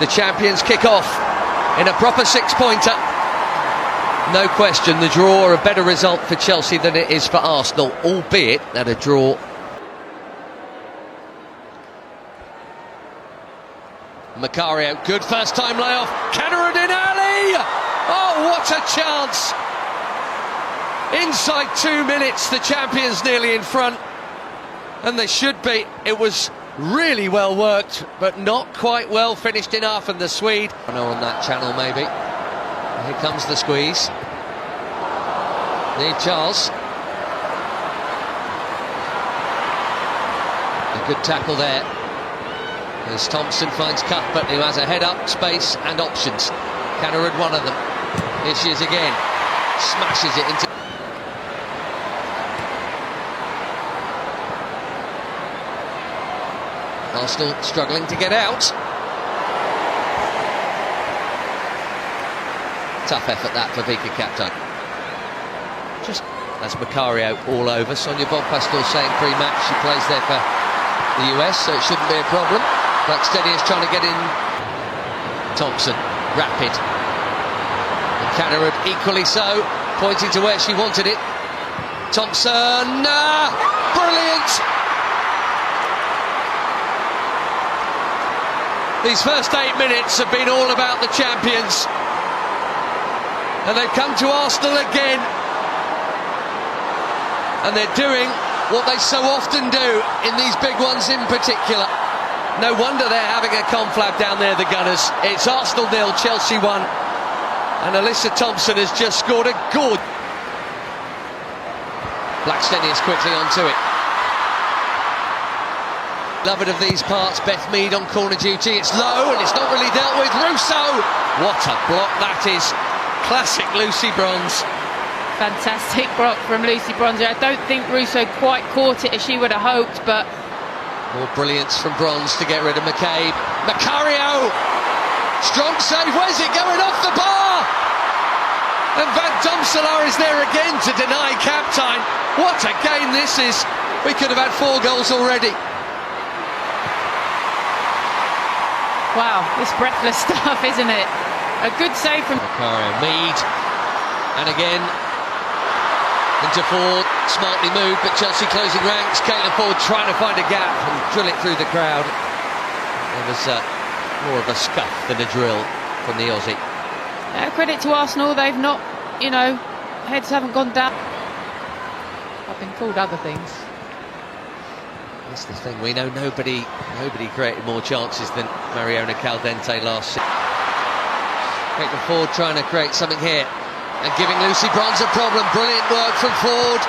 The champions kick off in a proper six-pointer. No question, the draw a better result for Chelsea than it is for Arsenal, albeit at a draw. Macario, good first-time layoff. Cameron Ali! Oh, what a chance! Inside 2 minutes, the champions nearly in front. And they should be. It was really well worked, but not quite well finished enough. And the Swede, I know on that channel maybe. Here comes the squeeze. Need Charles. A good tackle there. As Thompson finds Cuthbert, who has a head-up, space and options. Canarud, one of them. Here she is again. Smashes it into... Arsenal struggling to get out. Tough effort that for Vika captain. Just as Macario all over. Sonia Bonpastor saying pre-match she plays there for the US, so it shouldn't be a problem. Blackstenius is trying to get in. Thompson, rapid. And Canarud equally so, pointing to where she wanted it. Thompson, brilliant! These first 8 minutes have been all about the champions. And they've come to Arsenal again. And they're doing what they so often do in these big ones in particular. No wonder they're having a conflab down there, the Gunners. It's Arsenal 0, Chelsea 1. And Alyssa Thompson has just scored a good. Blackstenius quickly onto it. Beloved of these parts, Beth Mead on corner duty. It's low and it's not really dealt with. Russo! What a block that is. Classic Lucy Bronze. Fantastic block from Lucy Bronze. I don't think Russo quite caught it as she would have hoped, but... More brilliance from Bronze to get rid of McCabe. Macario! Strong save, where's it going? Off the bar! And Van Domselaar is there again to deny Captain. What a game this is. We could have had 4 goals already. Wow, it's breathless stuff, isn't it? A good save from Macario. Mead. And again, into Ford, smartly moved, but Chelsea closing ranks. Caitlin Ford trying to find a gap and drill it through the crowd. It was more of a scuff than a drill from the Aussie. Credit to Arsenal, they've not, you know, heads haven't gone down. I've been called other things. That's the thing, we know nobody created more chances than Mariona Caldente last season. Caitlin Ford trying to create something here. And giving Lucy Bronze a problem. Brilliant work from Ford.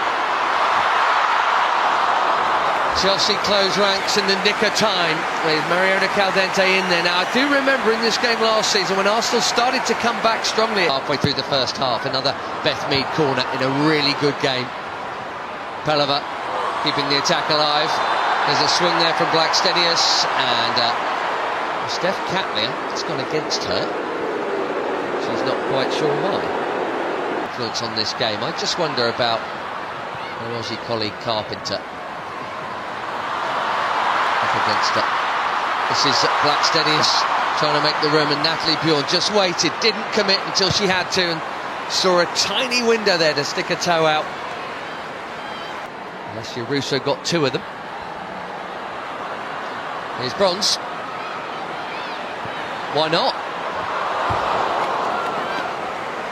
Chelsea close ranks in the nick of time with Mariona Caldente in there. Now, I do remember in this game last season when Arsenal started to come back strongly halfway through the first half. Another Beth Mead corner in a really good game. Pelova keeping the attack alive. There's a swing there from Blackstenius. And Steph Catley, it's gone against her. She's not quite sure why. Influence on this game. I just wonder about her Aussie colleague Carpenter up against her. This is Blackstenius trying to make the room, and Natalie Bjorn just waited, didn't commit until she had to, and saw a tiny window there to stick a toe out. Alessia Russo got 2 of them. Here's Bronze. Why not?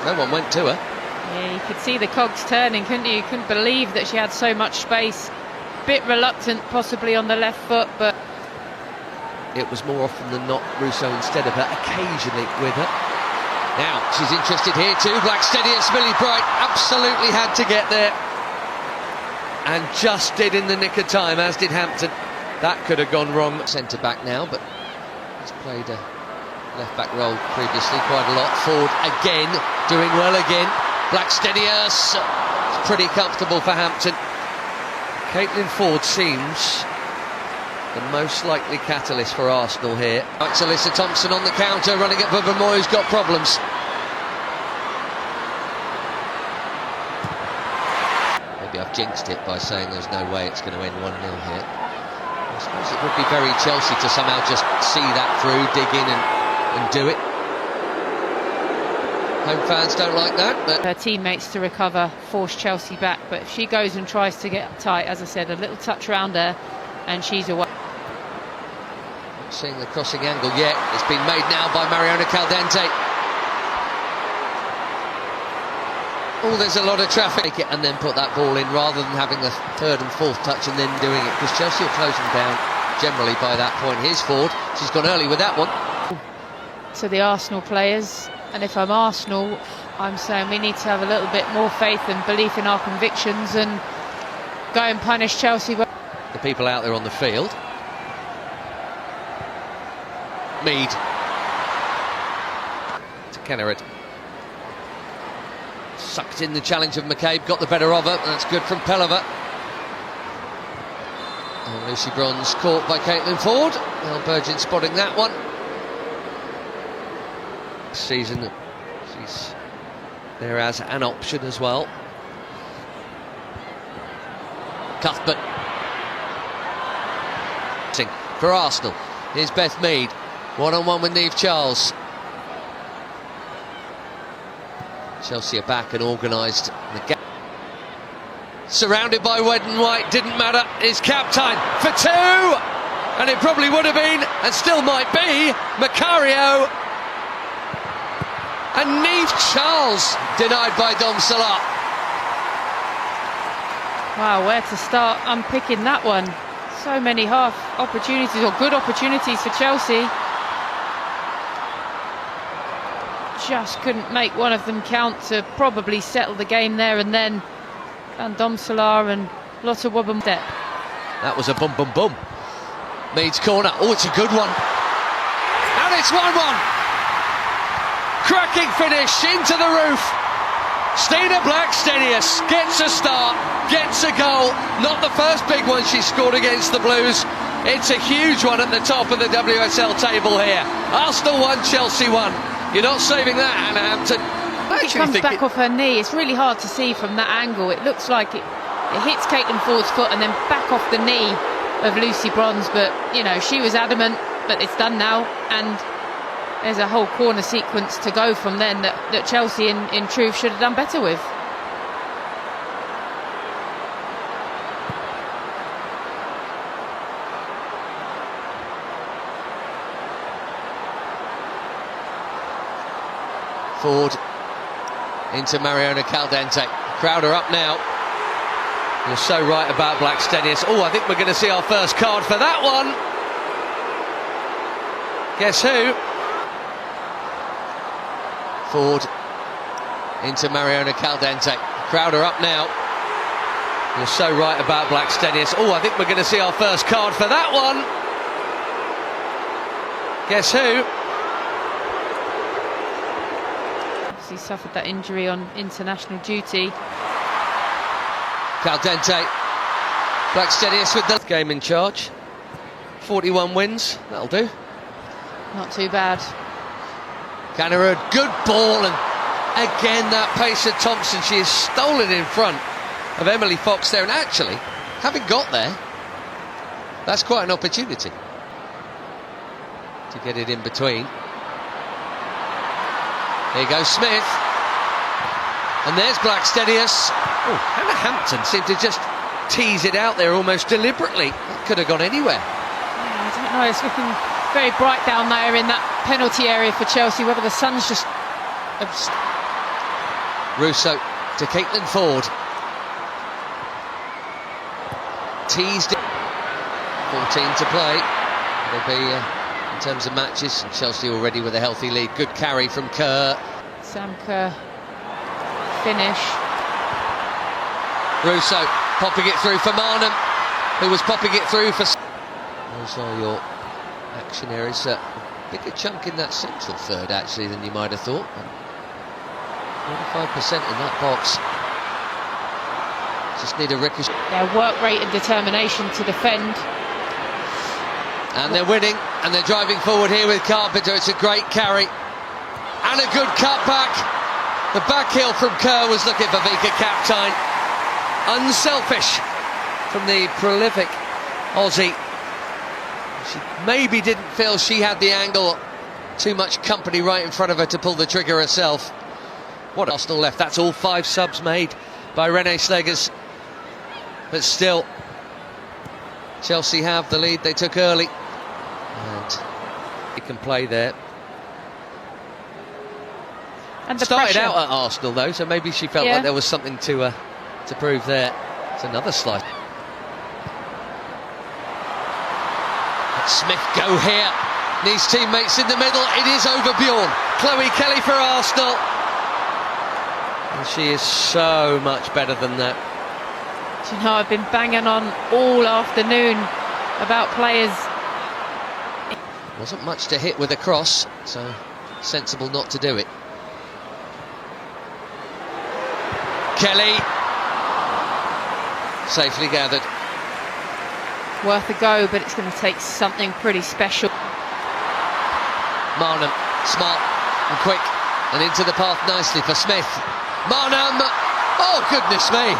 No one went to her. Yeah, you could see the cogs turning, couldn't you? You couldn't believe that she had so much space. Bit reluctant, possibly on the left foot, but... It was more often than not Russo instead of her, occasionally with her. Now, she's interested here too. Blackstenius, Millie Bright absolutely had to get there. And just did in the nick of time, as did Hampton. That could have gone wrong. Centre-back now, but he's played a left-back role previously quite a lot. Ford again, doing well again. Blackstenius, it's pretty comfortable for Hampton. Caitlin Ford seems the most likely catalyst for Arsenal here. It's Alyssa Thompson on the counter, running at Bubba who's got problems. Maybe I've jinxed it by saying there's no way it's going to end 1-0 here. I suppose it would be very Chelsea to somehow just see that through, dig in and and do it. Home fans don't like that, but her teammates to recover, force Chelsea back, but if she goes and tries to get tight, as I said, a little touch around her and she's away. Not seeing the crossing angle yet. It's been made now by Mariona Caldente. Oh, there's a lot of traffic. Take it and then put that ball in rather than having the third and fourth touch and then doing it, because Chelsea will close them down generally by that point. Here's Ford. She's gone early with that one. To the Arsenal players, and if I'm Arsenal, I'm saying we need to have a little bit more faith and belief in our convictions and go and punish Chelsea. The people out there on the field. Mead to Kennerid. Sucked in the challenge of McCabe, got the better of her. That's good from Pelliver. And Lucy Bronze caught by Caitlin Ford. Well, Burgin spotting that one. Season, she's there as an option as well. Cuthbert for Arsenal. Here's Beth Mead, one-on-one with Niamh Charles. Chelsea are back and organised the gap. Surrounded by red and white, didn't matter. It's cap time for two, and it probably would have been, and still might be, Macario. And Niamh Charles denied by Dom Salah. Wow, where to start unpicking that one? So many half opportunities, or good opportunities for Chelsea. Just couldn't make one of them count to probably settle the game there and then. And Dom Salah and lots of wobble step. That was a bum bum bum. Mead's corner. Oh, it's a good one. And it's 1-1. Cracking finish into the roof. Stina Blackstenius gets a start, gets a goal. Not the first big one she scored against the Blues. It's a huge one at the top of the WSL table here. Arsenal 1, Chelsea 1. You're not saving that, Hannah Hampton. She comes back off her knee. It's really hard to see from that angle. It looks like it hits Caitlin Ford's foot and then back off the knee of Lucy Bronze. But, you know, she was adamant, but it's done now. And there's a whole corner sequence to go from then that Chelsea, in truth, should have done better with. Ford into Mariona Caldente. Crowder up now. You're so right about Blackstenius. Oh, I think we're going to see our first card for that one. Guess who? Ford into Mariona Caldente. Crowder up now. You're so right about Blackstenius. Oh, I think we're going to see our first card for that one. Guess who? He suffered that injury on international duty. Caldente. Blackstenius with the game in charge. 41 wins. That'll do. Not too bad. Kennerid, good ball, and again that pace of Thompson. She is stolen in front of Emily Fox there, and actually, having got there, that's quite an opportunity to get it in between. Here goes Smith, and there's Blackstenius. Oh, Hannah Hampton seemed to just tease it out there almost deliberately. That could have gone anywhere. I don't know, it's looking very bright down there in that penalty area for Chelsea, whether the sun's just... Russo to Caitlin Ford. Teased it. 14 to play. It'll be, in terms of matches, and Chelsea already with a healthy lead. Good carry from Kerr. Sam Kerr finish. Russo popping it through for Marnham, who was popping it through for... Those are your action areas. A bigger chunk in that central third, actually, than you might have thought. 45% in that box. Just need a ricochet. Their work rate and determination to defend. And they're winning, and they're driving forward here with Carpenter. It's a great carry. And a good cut back. The back heel from Kerr was looking for Vika Kaptein. Unselfish from the prolific Aussie. She maybe didn't feel she had the angle too much company right in front of her to pull the trigger herself. What Arsenal left? That's all 5 subs made by René Slegers. But still, Chelsea have the lead they took early. And he can play there. And the Started pressure. out at Arsenal though, so maybe she felt like there was something to prove there. It's another slice. Smith go here. Needs teammates in the middle. It is over Bjorn. Chloe Kelly for Arsenal. And she is so much better than that. Do you know, I've been banging on all afternoon about players. Wasn't much to hit with a cross, so sensible not to do it. Kelly. Safely gathered. Worth a go, but it's going to take something pretty special. Marnham, smart and quick, and into the path nicely for Smith. Marnham! Oh, goodness me!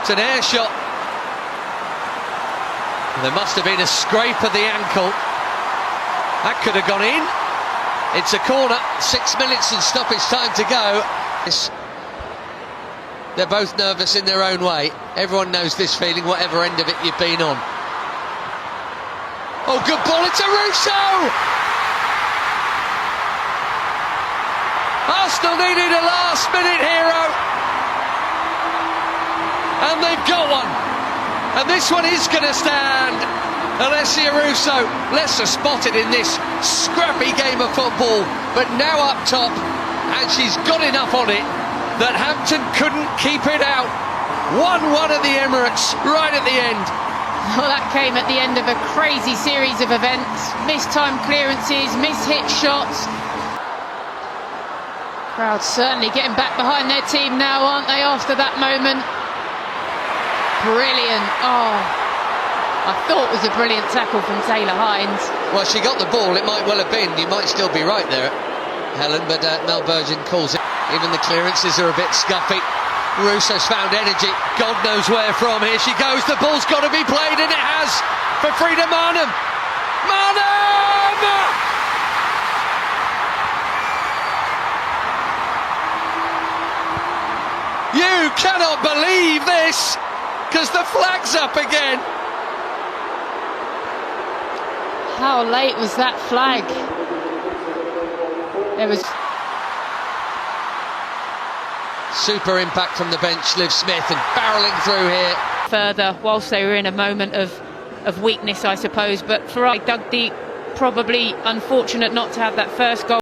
It's an air shot. And there must have been a scrape of the ankle. That could have gone in. It's a corner, 6 minutes and stoppage time to go. They're both nervous in their own way. Everyone knows this feeling, whatever end of it you've been on. Oh, good ball into Russo! Arsenal needed a last-minute hero. And they've got one. And this one is going to stand. Alessia Russo, Leicester spotted in this scrappy game of football, but now up top, and she's got enough on it that Hampton couldn't keep it out. 1-1 at the Emirates, right at the end. Well, that came at the end of a crazy series of events. Missed-timed clearances, mishit shots. Crowd certainly getting back behind their team now, aren't they, after that moment? Brilliant. Oh, I thought it was a brilliant tackle from Taylor Hines. Well, she got the ball, it might well have been. You might still be right there, Helen, but Mel Burgeon calls it. Even the clearances are a bit scuffy. Russo's found energy, God knows where from. Here she goes, the ball's got to be played, and it has, for Frida Marnham. Marnham! You cannot believe this, because the flag's up again. How late was that flag? There was... Super impact from the bench, Liv Smith, and barrelling through here. Further, whilst they were in a moment of weakness, I suppose, but for Doug Deep, probably unfortunate not to have that first goal.